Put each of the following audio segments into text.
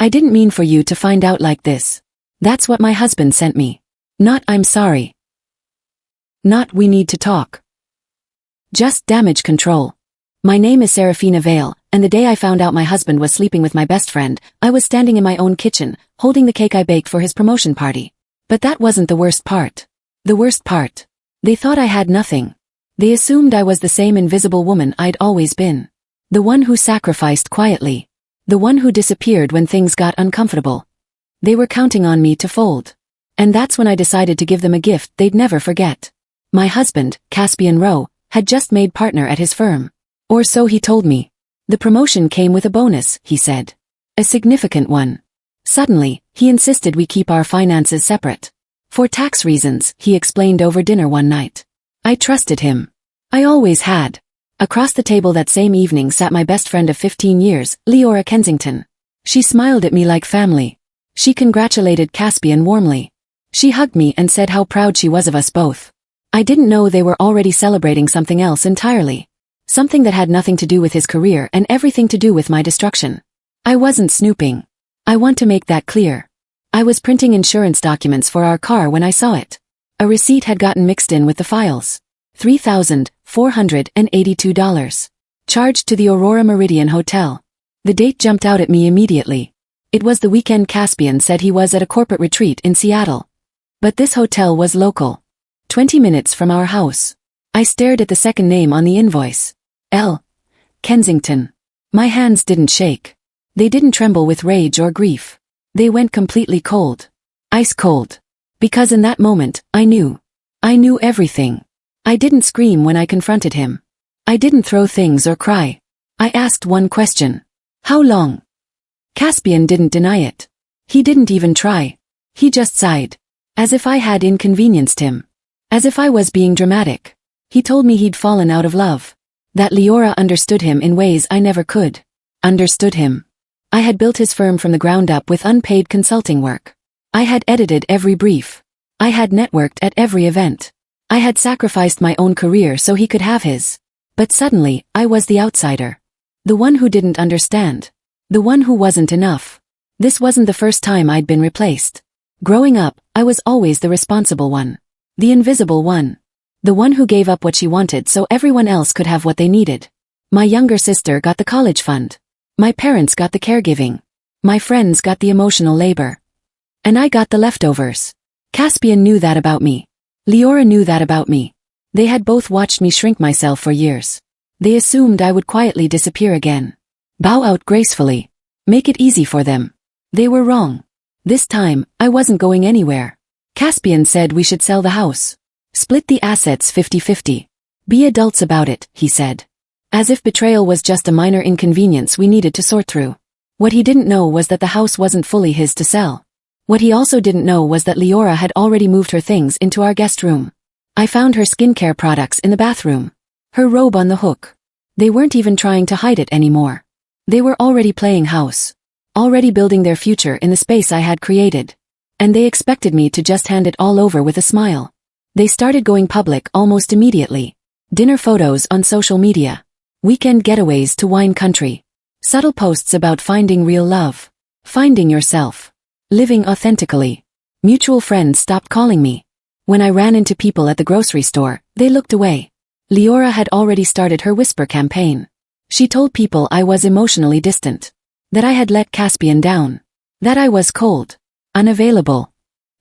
I didn't mean for you to find out like this. That's what my husband sent me. Not I'm sorry. Not we need to talk. Just damage control. My name is Seraphina Vale, and the day I found out my husband was sleeping with my best friend, I was standing in my own kitchen, holding the cake I baked for his promotion party. But that wasn't the worst part. The worst part. They thought I had nothing. They assumed I was the same invisible woman I'd always been. The one who sacrificed quietly. The one who disappeared when things got uncomfortable. They were counting on me to fold. And that's when I decided to give them a gift they'd never forget. My husband, Caspian Rowe, had just made partner at his firm. Or so he told me. The promotion came with a bonus, he said. A significant one. Suddenly, he insisted we keep our finances separate. For tax reasons, he explained over dinner one night. I trusted him. I always had. Across the table that same evening sat my best friend of 15 years, Leora Kensington. She smiled at me like family. She congratulated Caspian warmly. She hugged me and said how proud she was of us both. I didn't know they were already celebrating something else entirely. Something that had nothing to do with his career and everything to do with my destruction. I wasn't snooping. I want to make that clear. I was printing insurance documents for our car when I saw it. A receipt had gotten mixed in with the files. $3,482. Charged to the Aurora Meridian Hotel. The date jumped out at me immediately. It was the weekend Caspian said he was at a corporate retreat in Seattle. But this hotel was local. 20 minutes from our house. I stared at the second name on the invoice. L. Kensington. My hands didn't shake. They didn't tremble with rage or grief. They went completely cold. Ice cold. Because in that moment, I knew. I knew everything. I didn't scream when I confronted him. I didn't throw things or cry. I asked one question. How long? Caspian didn't deny it. He didn't even try. He just sighed. As if I had inconvenienced him. As if I was being dramatic. He told me he'd fallen out of love. That Leora understood him in ways I never could. Understood him. I had built his firm from the ground up with unpaid consulting work. I had edited every brief. I had networked at every event. I had sacrificed my own career so he could have his. But suddenly, I was the outsider. The one who didn't understand. The one who wasn't enough. This wasn't the first time I'd been replaced. Growing up, I was always the responsible one. The invisible one. The one who gave up what she wanted so everyone else could have what they needed. My younger sister got the college fund. My parents got the caregiving. My friends got the emotional labor. And I got the leftovers. Caspian knew that about me. Leora knew that about me. They had both watched me shrink myself for years. They assumed I would quietly disappear again. Bow out gracefully. Make it easy for them. They were wrong. This time, I wasn't going anywhere. Caspian said we should sell the house. Split the assets 50-50. Be adults about it, he said. As if betrayal was just a minor inconvenience we needed to sort through. What he didn't know was that the house wasn't fully his to sell. What he also didn't know was that Leora had already moved her things into our guest room. I found her skincare products in the bathroom. Her robe on the hook. They weren't even trying to hide it anymore. They were already playing house. Already building their future in the space I had created. And they expected me to just hand it all over with a smile. They started going public almost immediately. Dinner photos on social media. Weekend getaways to wine country. Subtle posts about finding real love. Finding yourself. Living authentically. Mutual friends stopped calling me. When I ran into people at the grocery store, they looked away. Leora had already started her whisper campaign. She told people I was emotionally distant. That I had let Caspian down. That I was cold. Unavailable.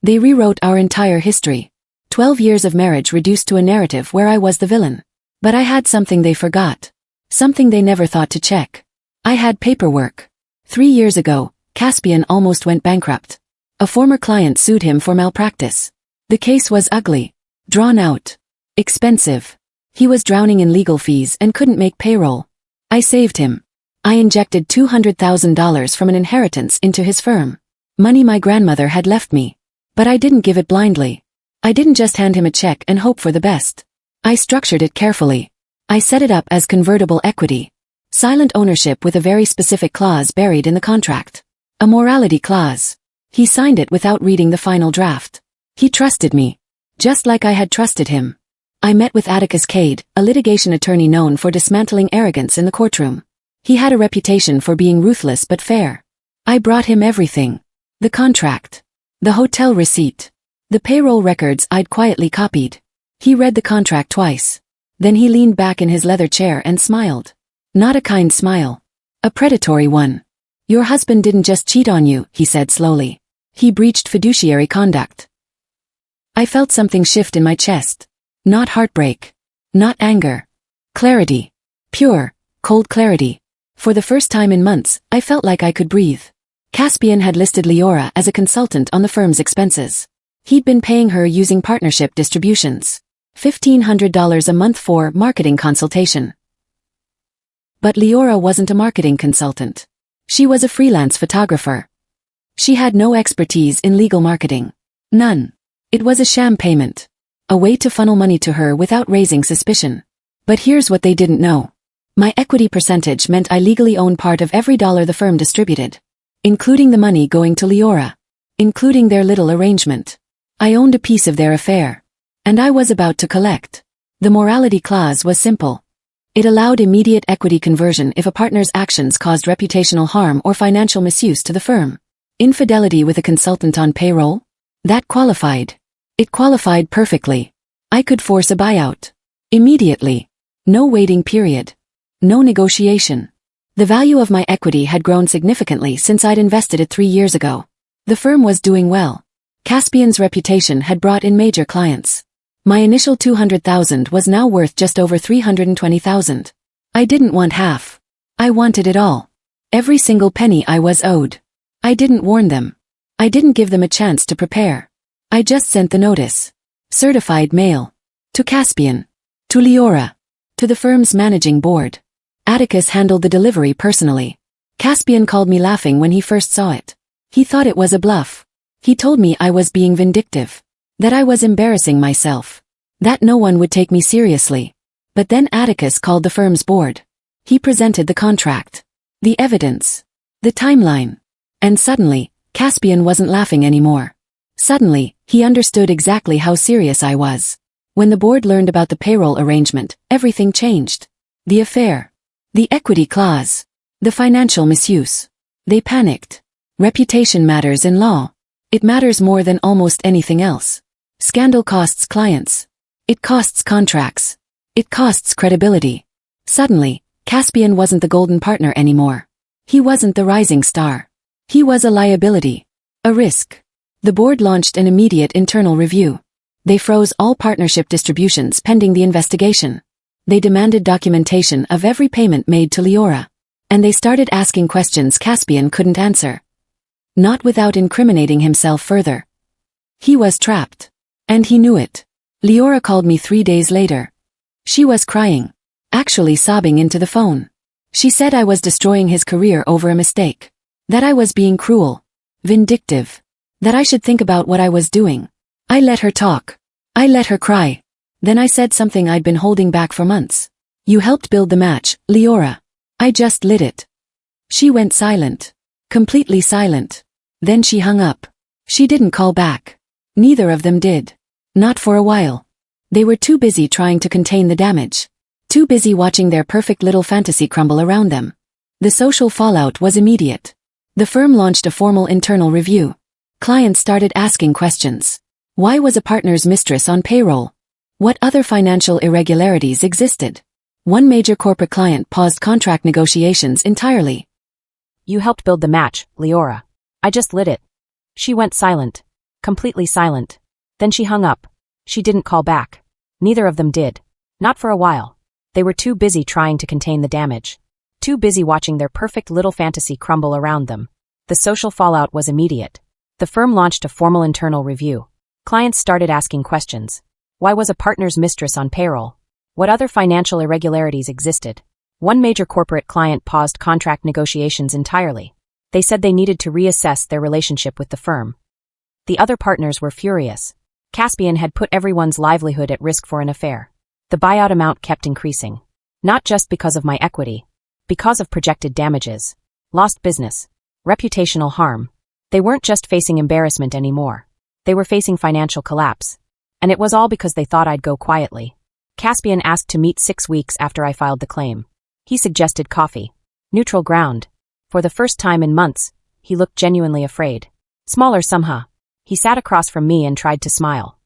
They rewrote our entire history. 12 years of marriage reduced to a narrative where I was the villain. But I had something they forgot. Something they never thought to check. I had paperwork. 3 years ago, Caspian almost went bankrupt. A former client sued him for malpractice. The case was ugly. Drawn out. Expensive. He was drowning in legal fees and couldn't make payroll. I saved him. I injected $200,000 from an inheritance into his firm. Money my grandmother had left me. But I didn't give it blindly. I didn't just hand him a check and hope for the best. I structured it carefully. I set it up as convertible equity. Silent ownership with a very specific clause buried in the contract. A morality clause. He signed it without reading the final draft. He trusted me. Just like I had trusted him. I met with Atticus Cade, a litigation attorney known for dismantling arrogance in the courtroom. He had a reputation for being ruthless but fair. I brought him everything. The contract. The hotel receipt. The payroll records I'd quietly copied. He read the contract twice. Then he leaned back in his leather chair and smiled. Not a kind smile. A predatory one. Your husband didn't just cheat on you, he said slowly. He breached fiduciary conduct. I felt something shift in my chest. Not heartbreak. Not anger. Clarity. Pure, cold clarity. For the first time in months, I felt like I could breathe. Caspian had listed Leora as a consultant on the firm's expenses. He'd been paying her using partnership distributions. $1,500 a month for marketing consultation. But Leora wasn't a marketing consultant. She was a freelance photographer. She had no expertise in legal marketing. None. It was a sham payment. A way to funnel money to her without raising suspicion. But here's what they didn't know. My equity percentage meant I legally owned part of every dollar the firm distributed. Including the money going to Leora. Including their little arrangement. I owned a piece of their affair. And I was about to collect. The morality clause was simple. It allowed immediate equity conversion if a partner's actions caused reputational harm or financial misuse to the firm. Infidelity with a consultant on payroll? That qualified. It qualified perfectly. I could force a buyout. Immediately. No waiting period. No negotiation. The value of my equity had grown significantly since I'd invested it 3 years ago. The firm was doing well. Caspian's reputation had brought in major clients. My initial $200,000 was now worth just over $320,000. I didn't want half. I wanted it all. Every single penny I was owed. I didn't warn them. I didn't give them a chance to prepare. I just sent the notice. Certified mail. To Caspian. To Leora. To the firm's managing board. Atticus handled the delivery personally. Caspian called me laughing when he first saw it. He thought it was a bluff. He told me I was being vindictive. That I was embarrassing myself. That no one would take me seriously. But then Atticus called the firm's board. He presented the contract. The evidence. The timeline. And suddenly, Caspian wasn't laughing anymore. Suddenly, he understood exactly how serious I was. When the board learned about the payroll arrangement, everything changed. The affair. The equity clause. The financial misuse. They panicked. Reputation matters in law. It matters more than almost anything else. Scandal costs clients. It costs contracts. It costs credibility. Suddenly, Caspian wasn't the golden partner anymore. He wasn't the rising star. He was a liability. A risk. The board launched an immediate internal review. They froze all partnership distributions pending the investigation. They demanded documentation of every payment made to Leora. And they started asking questions Caspian couldn't answer. Not without incriminating himself further. He was trapped. And he knew it. Leora called me 3 days later. She was crying. Actually sobbing into the phone. She said I was destroying his career over a mistake. That I was being cruel. Vindictive. That I should think about what I was doing. I let her talk. I let her cry. Then I said something I'd been holding back for months. You helped build the match, Leora. I just lit it. She went silent. Completely silent. Then she hung up. She didn't call back. Neither of them did. Not for a while. They were too busy trying to contain the damage. Too busy watching their perfect little fantasy crumble around them. The social fallout was immediate. The firm launched a formal internal review. Clients started asking questions. Why was a partner's mistress on payroll? What other financial irregularities existed? One major corporate client paused contract negotiations entirely. You helped build the match, Leora. I just lit it. She went silent. Completely silent. Then she hung up. She didn't call back. Neither of them did. Not for a while. They were too busy trying to contain the damage. Too busy watching their perfect little fantasy crumble around them. The social fallout was immediate. The firm launched a formal internal review. Clients started asking questions. Why was a partner's mistress on payroll? What other financial irregularities existed? One major corporate client paused contract negotiations entirely. They said they needed to reassess their relationship with the firm. The other partners were furious. Caspian had put everyone's livelihood at risk for an affair. The buyout amount kept increasing. Not just because of my equity. Because of projected damages. Lost business. Reputational harm. They weren't just facing embarrassment anymore. They were facing financial collapse. And it was all because they thought I'd go quietly. Caspian asked to meet 6 weeks after I filed the claim. He suggested coffee. Neutral ground. For the first time in months, he looked genuinely afraid. Smaller somehow. He sat across from me and tried to smile.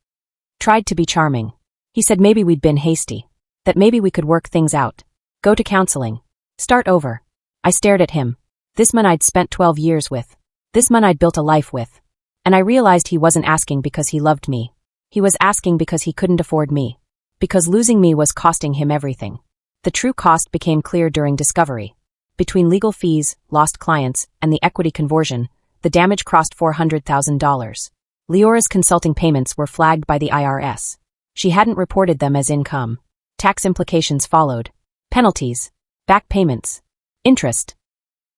Tried to be charming. He said maybe we'd been hasty. That maybe we could work things out. Go to counseling. Start over. I stared at him. This man I'd spent 12 years with. This man I'd built a life with. And I realized he wasn't asking because he loved me. He was asking because he couldn't afford me. Because losing me was costing him everything. The true cost became clear during discovery. Between legal fees, lost clients, and the equity conversion, the damage crossed $400,000. Leora's consulting payments were flagged by the IRS. She hadn't reported them as income. Tax implications followed. Penalties. Back payments. Interest.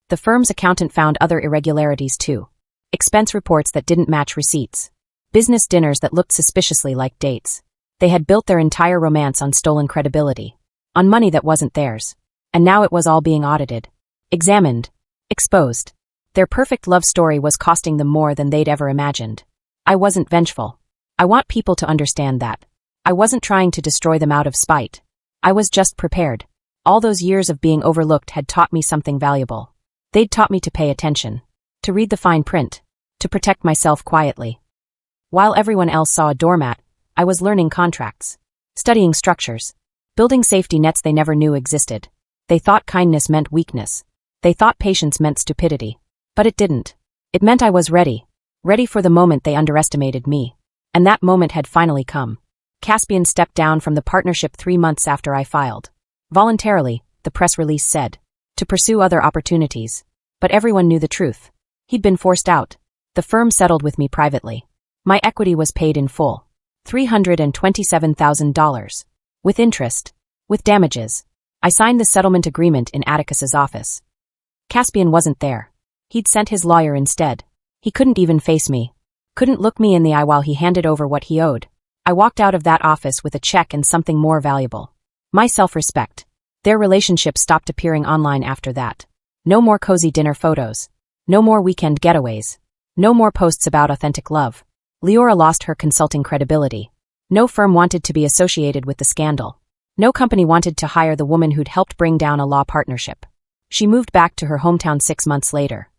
The firm's accountant found other irregularities too. Expense reports that didn't match receipts. Business dinners that looked suspiciously like dates. They had built their entire romance on stolen credibility. On money that wasn't theirs. And now it was all being audited. Examined. Exposed. Their perfect love story was costing them more than they'd ever imagined. I wasn't vengeful. I want people to understand that. I wasn't trying to destroy them out of spite. I was just prepared. All those years of being overlooked had taught me something valuable. They'd taught me to pay attention. To read the fine print. To protect myself quietly. While everyone else saw a doormat, I was learning contracts. Studying structures. Building safety nets they never knew existed. They thought kindness meant weakness. They thought patience meant stupidity. But it didn't. It meant I was ready. Ready for the moment they underestimated me. And that moment had finally come. Caspian stepped down from the partnership 3 months after I filed. Voluntarily, the press release said. To pursue other opportunities. But everyone knew the truth. He'd been forced out. The firm settled with me privately. My equity was paid in full. $327,000. With interest. With damages. I signed the settlement agreement in Atticus's office. Caspian wasn't there. He'd sent his lawyer instead. He couldn't even face me. Couldn't look me in the eye while he handed over what he owed. I walked out of that office with a check and something more valuable. My self-respect. Their relationship stopped appearing online after that. No more cozy dinner photos. No more weekend getaways. No more posts about authentic love. Leora lost her consulting credibility. No firm wanted to be associated with the scandal. No company wanted to hire the woman who'd helped bring down a law partnership. She moved back to her hometown 6 months later.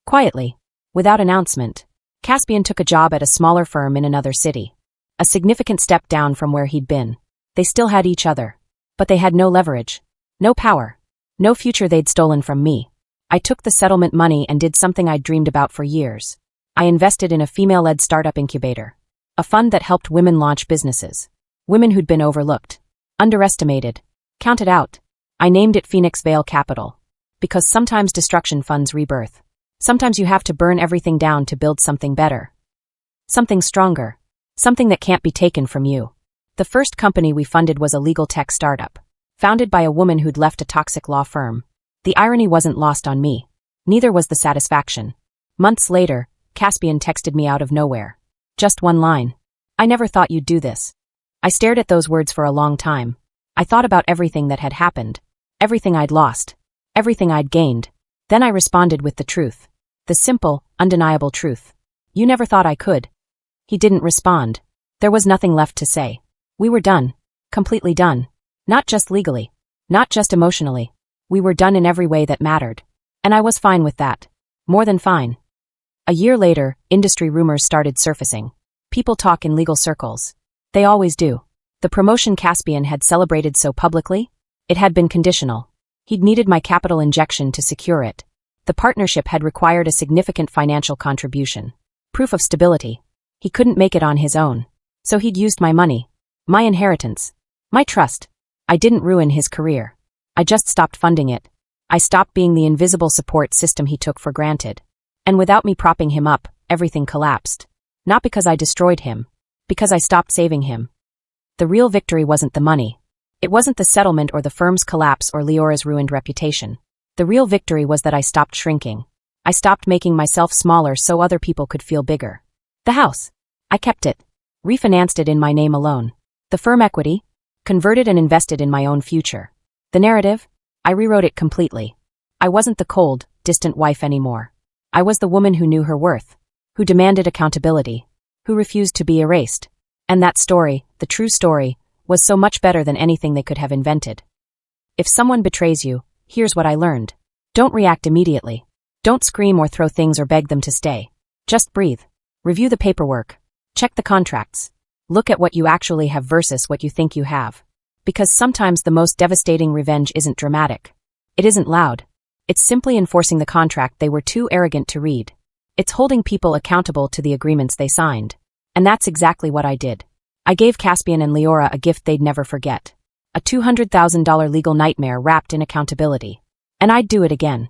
Quietly. Without announcement. Caspian took a job at a smaller firm in another city. A significant step down from where he'd been. They still had each other. But they had no leverage. No power. No future they'd stolen from me. I took the settlement money and did something I'd dreamed about for years. I invested in a female-led startup incubator. A fund that helped women launch businesses. Women who'd been overlooked. Underestimated. Counted out. I named it Phoenix Vale Capital. Because sometimes destruction funds rebirth. Sometimes you have to burn everything down to build something better. Something stronger. Something that can't be taken from you. The first company we funded was a legal tech startup. Founded by a woman who'd left a toxic law firm. The irony wasn't lost on me. Neither was the satisfaction. Months later, Caspian texted me out of nowhere. Just one line. I never thought you'd do this. I stared at those words for a long time. I thought about everything that had happened. Everything I'd lost. Everything I'd gained. Then I responded with the truth. The simple, undeniable truth. You never thought I could. He didn't respond. There was nothing left to say. We were done. Completely done. Not just legally. Not just emotionally. We were done in every way that mattered. And I was fine with that. More than fine. A year later, industry rumors started surfacing. People talk in legal circles. They always do. The promotion Caspian had celebrated so publicly? It had been conditional. He'd needed my capital injection to secure it. The partnership had required a significant financial contribution. Proof of stability. He couldn't make it on his own. So he'd used my money. My inheritance. My trust. I didn't ruin his career. I just stopped funding it. I stopped being the invisible support system he took for granted. And without me propping him up, everything collapsed. Not because I destroyed him. Because I stopped saving him. The real victory wasn't the money. It wasn't the settlement or the firm's collapse or Leora's ruined reputation. The real victory was that I stopped shrinking. I stopped making myself smaller so other people could feel bigger. The house. I kept it. Refinanced it in my name alone. The firm equity. Converted and invested in my own future. The narrative. I rewrote it completely. I wasn't the cold, distant wife anymore. I was the woman who knew her worth. Who demanded accountability. Who refused to be erased. And that story, the true story, was so much better than anything they could have invented. If someone betrays you, here's what I learned. Don't react immediately. Don't scream or throw things or beg them to stay. Just breathe. Review the paperwork. Check the contracts. Look at what you actually have versus what you think you have. Because sometimes the most devastating revenge isn't dramatic. It isn't loud. It's simply enforcing the contract they were too arrogant to read. It's holding people accountable to the agreements they signed. And that's exactly what I did. I gave Caspian and Leora a gift they'd never forget. A $200,000 legal nightmare wrapped in accountability. And I'd do it again.